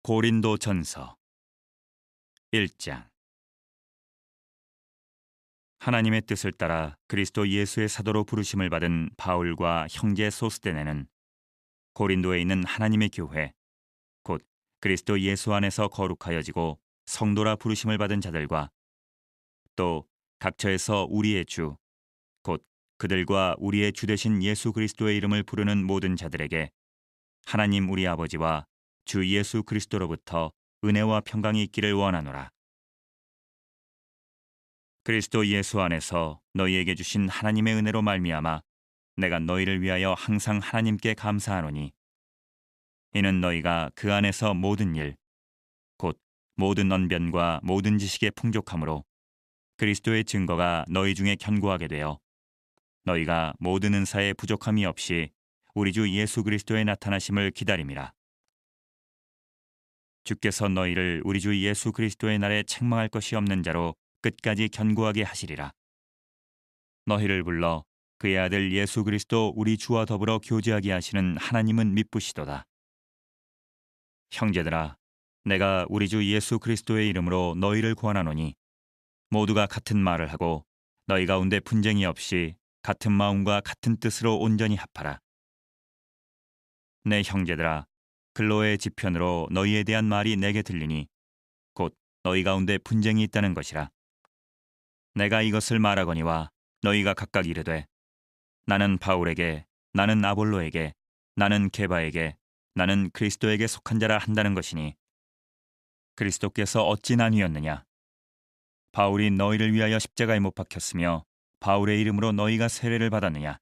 고린도전서 1장. 하나님의 뜻을 따라 그리스도 예수의 사도로 부르심을 받은 바울과 형제 소스데네는 고린도에 있는 하나님의 교회 곧 그리스도 예수 안에서 거룩하여지고 성도라 부르심을 받은 자들과 또 각처에서 우리의 주 곧 그들과 우리의 주 되신 예수 그리스도의 이름을 부르는 모든 자들에게 하나님 우리 아버지와 주 예수 그리스도로부터 은혜와 평강이 있기를 원하노라. 그리스도 예수 안에서 너희에게 주신 하나님의 은혜로 말미암아 내가 너희를 위하여 항상 하나님께 감사하노니 이는 너희가 그 안에서 모든 일 곧 모든 언변과 모든 지식의 풍족함으로 그리스도의 증거가 너희 중에 견고하게 되어 너희가 모든 은사에 부족함이 없이 우리 주 예수 그리스도의 나타나심을 기다림이라. 주께서 너희를 우리 주 예수 그리스도의 날에 책망할 것이 없는 자로 끝까지 견고하게 하시리라. 너희를 불러 그의 아들 예수 그리스도 우리 주와 더불어 교제하게 하시는 하나님은 미쁘시도다. 형제들아, 내가 우리 주 예수 그리스도의 이름으로 너희를 권하노니 모두가 같은 말을 하고 너희 가운데 분쟁이 없이 같은 마음과 같은 뜻으로 온전히 합하라. 내 형제들아, 글로의 지편으로 너희에 대한 말이 내게 들리니 곧 너희 가운데 분쟁이 있다는 것이라. 내가 이것을 말하거니와 너희가 각각 이르되 나는 바울에게, 나는 아볼로에게, 나는 게바에게, 나는 그리스도에게 속한 자라 한다는 것이니 그리스도께서 어찌 나뉘었느냐? 바울이 너희를 위하여 십자가에 못 박혔으며 바울의 이름으로 너희가 세례를 받았느냐?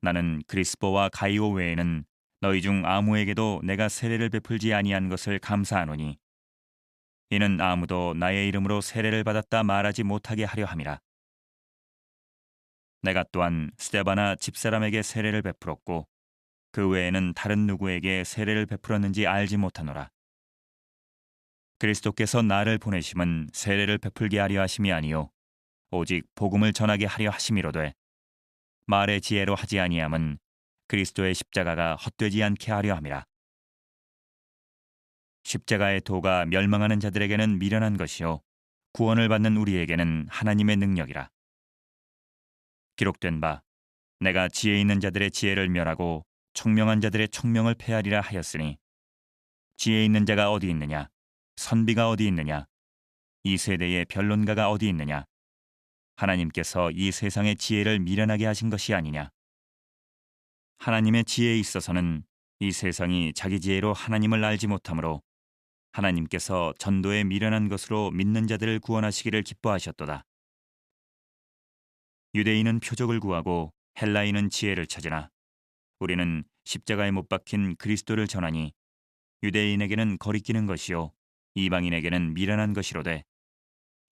나는 그리스보와 가이오 외에는 너희 중 아무에게도 내가 세례를 베풀지 아니한 것을 감사하노니 이는 아무도 나의 이름으로 세례를 받았다 말하지 못하게 하려 함이라. 내가 또한 스데바나 집사람에게 세례를 베풀었고 그 외에는 다른 누구에게 세례를 베풀었는지 알지 못하노라. 그리스도께서 나를 보내심은 세례를 베풀게 하려 하심이 아니요 오직 복음을 전하게 하려 하심이로되 말의 지혜로 하지 아니함은 그리스도의 십자가가 헛되지 않게 하려 함이라. 십자가의 도가 멸망하는 자들에게는 미련한 것이요 구원을 받는 우리에게는 하나님의 능력이라. 기록된 바 내가 지혜 있는 자들의 지혜를 멸하고 총명한 자들의 총명을 폐하리라 하였으니 지혜 있는 자가 어디 있느냐? 선비가 어디 있느냐? 이 세대의 변론가가 어디 있느냐? 하나님께서 이 세상의 지혜를 미련하게 하신 것이 아니냐? 하나님의 지혜에 있어서는 이 세상이 자기 지혜로 하나님을 알지 못하므로 하나님께서 전도에 미련한 것으로 믿는 자들을 구원하시기를 기뻐하셨도다. 유대인은 표적을 구하고 헬라인은 지혜를 찾으나 우리는 십자가에 못 박힌 그리스도를 전하니 유대인에게는 거리끼는 것이요 이방인에게는 미련한 것이로되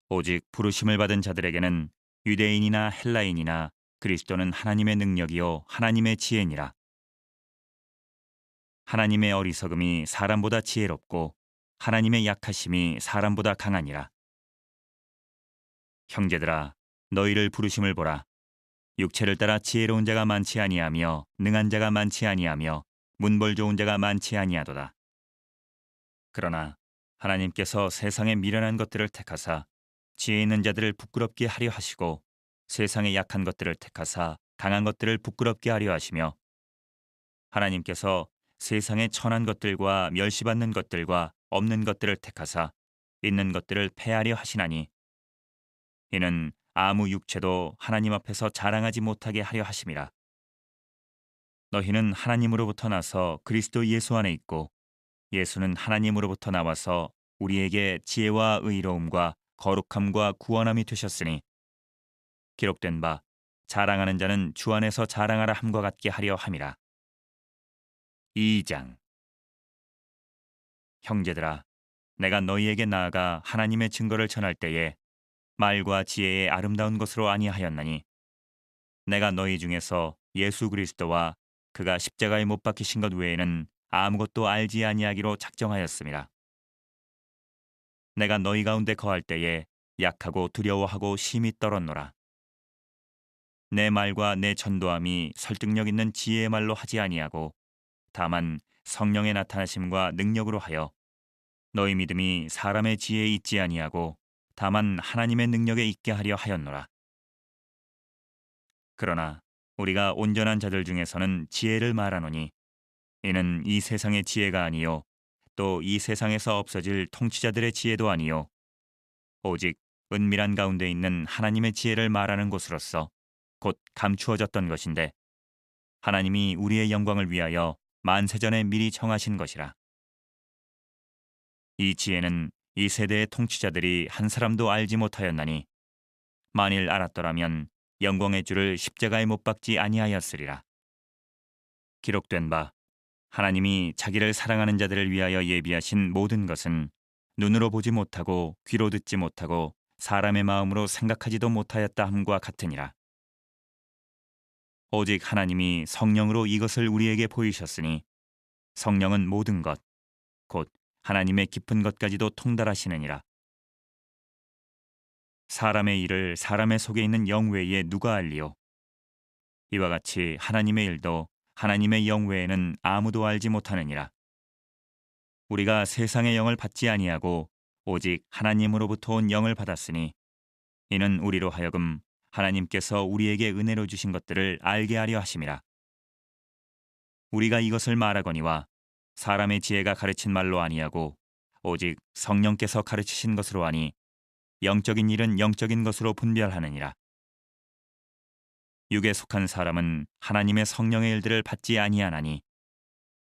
오직 부르심을 받은 자들에게는 유대인이나 헬라인이나 그리스도는 하나님의 능력이요 하나님의 지혜니라. 하나님의 어리석음이 사람보다 지혜롭고 하나님의 약하심이 사람보다 강하니라. 형제들아, 너희를 부르심을 보라. 육체를 따라 지혜로운 자가 많지 아니하며 능한 자가 많지 아니하며 문벌 좋은 자가 많지 아니하도다. 그러나 하나님께서 세상의 미련한 것들을 택하사 지혜 있는 자들을 부끄럽게 하려 하시고 세상의 약한 것들을 택하사 강한 것들을 부끄럽게 하려 하시며 하나님께서 세상의 천한 것들과 멸시받는 것들과 없는 것들을 택하사 있는 것들을 폐하려 하시나니 이는 아무 육체도 하나님 앞에서 자랑하지 못하게 하려 하심이라. 너희는 하나님으로부터 나서 그리스도 예수 안에 있고 예수는 하나님으로부터 나와서 우리에게 지혜와 의로움과 거룩함과 구원함이 되셨으니 기록된 바 자랑하는 자는 주 안에서 자랑하라 함과 같게 하려 함이라. 2장. 형제들아, 내가 너희에게 나아가 하나님의 증거를 전할 때에 말과 지혜의 아름다운 것으로 아니하였나니 내가 너희 중에서 예수 그리스도와 그가 십자가에 못 박히신 것 외에는 아무것도 알지 아니하기로 작정하였음이라. 내가 너희 가운데 거할 때에 약하고 두려워하고 심히 떨었노라. 내 말과 내 전도함이 설득력 있는 지혜의 말로 하지 아니하고 다만 성령의 나타나심과 능력으로 하여 너희 믿음이 사람의 지혜에 있지 아니하고 다만 하나님의 능력에 있게 하려 하였노라. 그러나 우리가 온전한 자들 중에서는 지혜를 말하노니 이는 이 세상의 지혜가 아니요 또 이 세상에서 없어질 통치자들의 지혜도 아니요 오직 은밀한 가운데 있는 하나님의 지혜를 말하는 곳으로서 곧 감추어졌던 것인데 하나님이 우리의 영광을 위하여 만세전에 미리 정하신 것이라. 이 지혜는 이 세대의 통치자들이 한 사람도 알지 못하였나니 만일 알았더라면 영광의 주를 십자가에 못 박지 아니하였으리라. 기록된 바 하나님이 자기를 사랑하는 자들을 위하여 예비하신 모든 것은 눈으로 보지 못하고 귀로 듣지 못하고 사람의 마음으로 생각하지도 못하였다 함과 같으니라. 오직 하나님이 성령으로 이것을 우리에게 보이셨으니 성령은 모든 것, 곧 하나님의 깊은 것까지도 통달하시느니라. 사람의 일을 사람의 속에 있는 영 외에 누가 알리요? 이와 같이 하나님의 일도 하나님의 영 외에는 아무도 알지 못하느니라. 우리가 세상의 영을 받지 아니하고 오직 하나님으로부터 온 영을 받았으니 이는 우리로 하여금 하나님께서 우리에게 은혜로 주신 것들을 알게 하려 하심이라. 우리가 이것을 말하거니와 사람의 지혜가 가르친 말로 아니하고 오직 성령께서 가르치신 것으로 하니 영적인 일은 영적인 것으로 분별하느니라. 육에 속한 사람은 하나님의 성령의 일들을 받지 아니하나니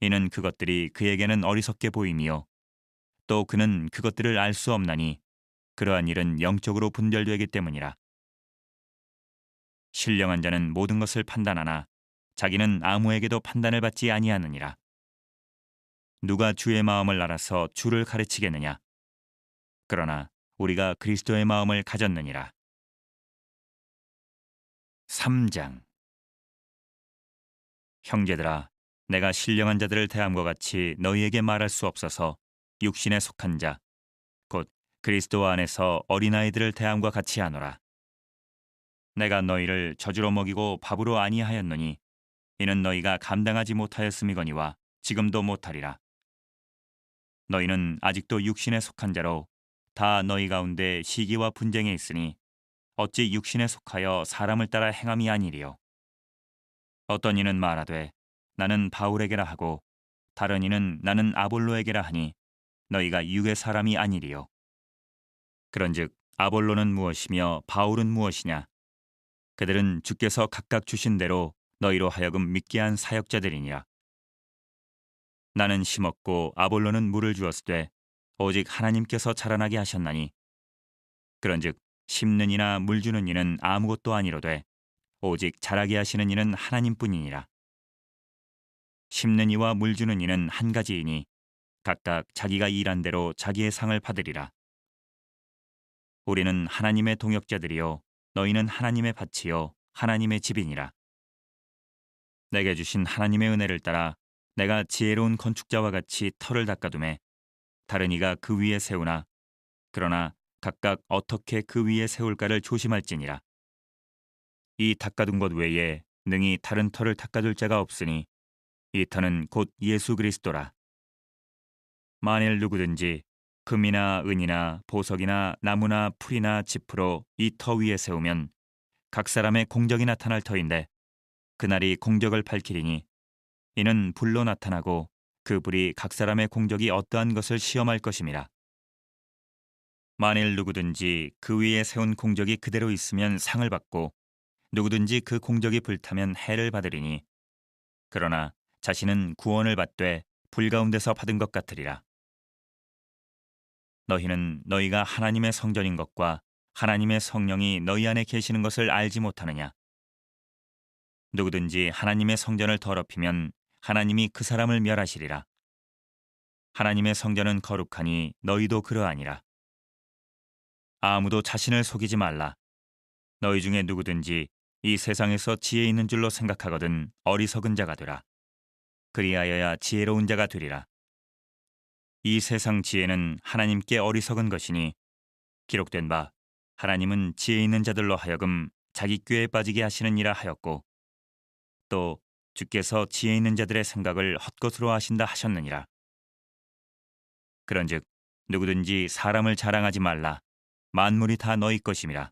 이는 그것들이 그에게는 어리석게 보임이요 또 그는 그것들을 알 수 없나니 그러한 일은 영적으로 분별되기 때문이라. 신령한 자는 모든 것을 판단하나 자기는 아무에게도 판단을 받지 아니하느니라. 누가 주의 마음을 알아서 주를 가르치겠느냐? 그러나 우리가 그리스도의 마음을 가졌느니라. 3장. 형제들아, 내가 신령한 자들을 대함과 같이 너희에게 말할 수 없어서 육신에 속한 자, 곧 그리스도 안에서 어린아이들을 대함과 같이 하노라. 내가 너희를 저주로 먹이고 밥으로 아니하였느니 이는 너희가 감당하지 못하였음이거니와 지금도 못하리라. 너희는 아직도 육신에 속한 자로 다 너희 가운데 시기와 분쟁에 있으니 어찌 육신에 속하여 사람을 따라 행함이 아니리요. 어떤 이는 말하되 나는 바울에게라 하고 다른 이는 나는 아볼로에게라 하니 너희가 육의 사람이 아니리요. 그런즉 아볼로는 무엇이며 바울은 무엇이냐? 그들은 주께서 각각 주신 대로 너희로 하여금 믿게 한 사역자들이니라. 나는 심었고 아볼로는 물을 주었으되 오직 하나님께서 자라나게 하셨나니 그런즉 심는 이나 물 주는 이는 아무것도 아니로되 오직 자라게 하시는 이는 하나님뿐이니라. 심는 이와 물 주는 이는 한 가지이니 각각 자기가 일한 대로 자기의 상을 받으리라. 우리는 하나님의 동역자들이요 너희는 하나님의 밭이요 하나님의 집이니라. 내게 주신 하나님의 은혜를 따라 내가 지혜로운 건축자와 같이 터를 닦아두매 다른 이가 그 위에 세우나 그러나 각각 어떻게 그 위에 세울까를 조심할지니라. 이 닦아둔 것 외에 능히 다른 터를 닦아둘 자가 없으니 이 터는 곧 예수 그리스도라. 만일 누구든지 금이나 은이나 보석이나 나무나 풀이나 짚으로 이 터 위에 세우면 각 사람의 공적이 나타날 터인데 그날이 공적을 밝히리니 이는 불로 나타나고 그 불이 각 사람의 공적이 어떠한 것을 시험할 것임이라. 만일 누구든지 그 위에 세운 공적이 그대로 있으면 상을 받고 누구든지 그 공적이 불타면 해를 받으리니 그러나 자신은 구원을 받되 불 가운데서 받은 것 같으리라. 너희는 너희가 하나님의 성전인 것과 하나님의 성령이 너희 안에 계시는 것을 알지 못하느냐? 누구든지 하나님의 성전을 더럽히면 하나님이 그 사람을 멸하시리라. 하나님의 성전은 거룩하니 너희도 그러하니라. 아무도 자신을 속이지 말라. 너희 중에 누구든지 이 세상에서 지혜 있는 줄로 생각하거든 어리석은 자가 되라. 그리하여야 지혜로운 자가 되리라. 이 세상 지혜는 하나님께 어리석은 것이니 기록된 바 하나님은 지혜 있는 자들로 하여금 자기 꾀에 빠지게 하시느니라 하였고 또 주께서 지혜 있는 자들의 생각을 헛것으로 하신다 하셨느니라. 그런즉 누구든지 사람을 자랑하지 말라. 만물이 다 너희 것임이라.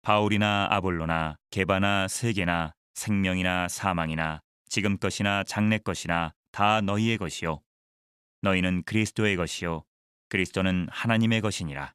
바울이나 아볼로나 게바나 세계나 생명이나 사망이나 지금 것이나 장래 것이나 다 너희의 것이요 너희는 그리스도의 것이요 그리스도는 하나님의 것이니라.